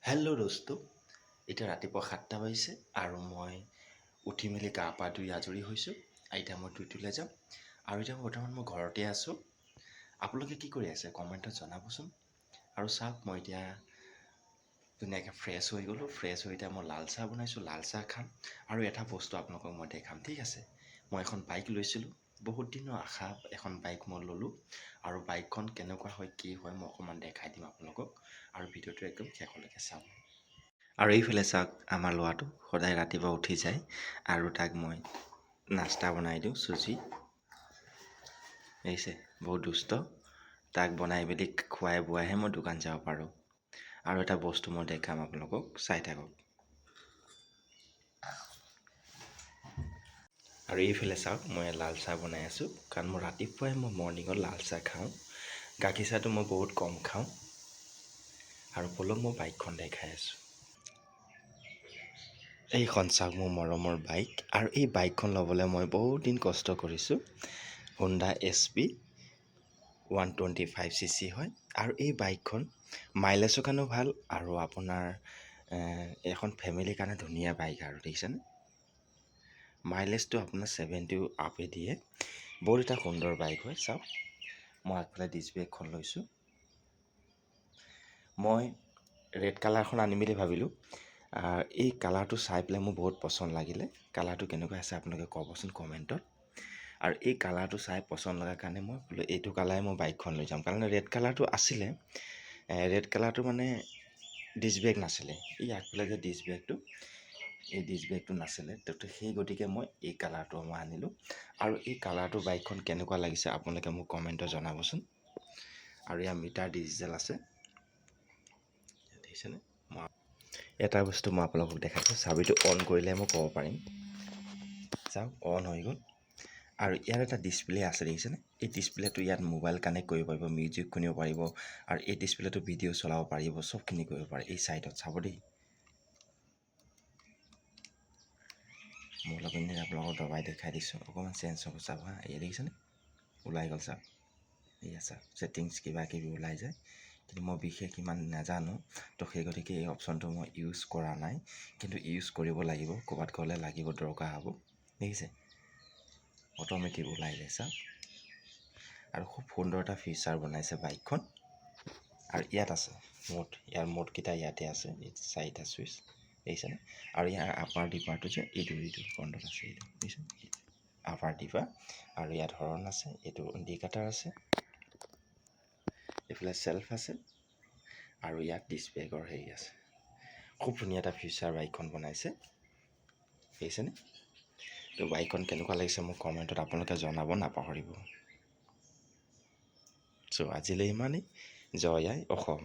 Hello' দোস্ত, এতিয়া ৰাতিপুৱা 7টা বাজিছে আৰু মই উঠি মেলি গা পা ধুই আজৰি হৈছোঁ। এতিয়া মই ডিউটিলৈ যাম আৰু এতিয়া বৰ্তমান মই ঘৰতে আছোঁ। আপোনালোকে কি কৰি আছে কমেণ্টত জনাবচোন। আৰু চাওক, মই এতিয়া ধুনীয়াকৈ ফ্ৰেছ হৈ গ'লোঁ। ফ্ৰেছ হৈ এতিয়া মই লাল চাহ বনাইছোঁ, লাল চাহ খাম আৰু এটা বস্তু আপোনালোকক মই দেখাম, ঠিক আছে। মই এখন বাইক লৈছিলোঁ, বহুত দিনৰ আশা এখন বাইক মই ল'লোঁ আৰু বাইকখন কেনেকুৱা হয় কি হয় মই অকণমান দেখাই দিম আপোনালোকক আৰু ভিডিঅ'টো একদম শেষলৈকে চাওক। আৰু এইফালে চাওক, আমাৰ ল'ৰাটো সদায় ৰাতিপুৱা উঠি যায় আৰু তাক মই নাস্তা বনাই দিওঁ, চুজি। দেখিছে, বহুত দুষ্ট। তাক বনাই মেলি খুৱাই বোৱাইহে মই দোকান যাব পাৰোঁ। আৰু এটা বস্তু মই দেখাম আপোনালোকক, চাই থাকক। আৰু এইফালে চাওক, মই লাল চাহ বনাই আছোঁ, কাৰণ মই ৰাতিপুৱাই মৰ্ণিঙত লাল চাহ খাওঁ। গাখীৰ চাহটো মই বহুত কম খাওঁ। আৰু বলক মই বাইকখন দেখাই আছোঁ। এইখন চাওক, মোৰ মৰমৰ বাইক। আৰু এই বাইকখন ল'বলৈ মই বহুত দিন কষ্ট কৰিছোঁ। হোণ্ডা SP 125cc হয়। আৰু এই বাইকখন মাইলেজৰ কাৰণেও ভাল আৰু আপোনাৰ এখন ফেমিলিৰ কাৰণে ধুনীয়া বাইক আৰু দেখিছেনে। মাইলেজটো আপোনাৰ 70 আপে দিয়ে। বহুত এটা সুন্দৰ বাইক হয়। চাওক, মই আগফালে ডিছ ব্ৰেকখন লৈছোঁ। মই ৰেড কালাৰখন আনিম বুলি ভাবিলোঁ। এই কালাৰটো চাই পেলাই মোৰ বহুত পচন্দ লাগিলে। কালাৰটো কেনেকুৱা আছে আপোনালোকে ক'বচোন কমেণ্টত। আৰু এই কালাৰটো চাই পচন্দ লগাৰ কাৰণে মই বোলো এইটো কালাৰে মই বাইকখন লৈ যাম। কাৰণ ৰেড কালাৰটো আছিলে, ৰেড কালাৰটো মানে ডিছ ব্ৰেক নাছিলে। এই আগফালে যে ডিছ ব্ৰেকটো, এই ডিছ ব্ৰেকটো নাছিলে, তো সেই গতিকে মই এই কালাৰটো মই আনিলোঁ। আৰু এই কালাৰটো বাইকখন কেনেকুৱা লাগিছে আপোনালোকে মোক কমেণ্টত জনাবচোন। আৰু ইয়াৰ মিটাৰ ডিজিটেল আছে, দেখিছেনে। এটা বস্তু মই আপোনালোকক দেখাইছোঁ, চাবিটো অন কৰিলে মই ক'ব পাৰিম। চাওক, অন হৈ গ'ল। আৰু ইয়াৰ এটা ডিছপ্লে আছে, দেখিছেনে। এই ডিছপ্লেটো ইয়াত মোবাইল কানেক্ট কৰিব পাৰিব, মিউজিক শুনিব পাৰিব আৰু এই ডিছপ্লেটো ভিডিঅ' চলাব পাৰিব, চবখিনি কৰিব পাৰে। এই চাইডত চাব দেই, মই অলপ আপোনালোকক দবাই দেখাই দিছোঁ, অকণমান চেঞ্জ হ'ব চাওক হা। এই দেখিছেনে, ওলাই গ'ল চাওক। এয়া চাওক, ছেটিংছ কিবা কিবি ওলাই যায়, কিন্তু মই বিশেষ ইমান নাজানো, তো সেই গতিকে এই অপশ্যনটো মই ইউজ কৰা নাই। কিন্তু ইউজ কৰিব লাগিব, ক'ৰবাত গ'লে লাগিব, দৰকাৰ হ'ব। দেখিছে, অট'মেটিক ওলাই যায় চাওক। আৰু খুব সুন্দৰ এটা ফিচাৰ বনাইছে বাইকখন। আৰু ইয়াত আছে মোড, ইয়াৰ মোডকেইটা ইয়াতে আছে, এই 4টা ছুইচ, দেখিছেনে। আৰু ইয়াৰ আপাৰ ডিপাৰটো যে এইটো ফ্ৰণ্টত আছে, এইটো দেখিছে, আপাৰ ডিপাৰ। আৰু ইয়াত হৰ্ণ আছে, এইটো ইণ্ডিকেটাৰ আছে, এইফালে চেল্ফ আছে আৰু ইয়াত ডিছ ব্ৰেকৰ হেৰি আছে। খুব ধুনীয়া এটা ফিচাৰ বাইকখন বনাইছে, দেখিছেনে। তো বাইকখন কেনেকুৱা লাগিছে মোক কমেণ্টত আপোনালোকে জনাব নাপাহৰিব। চ' আজিলৈ ইমানেই। জয় আই অসম।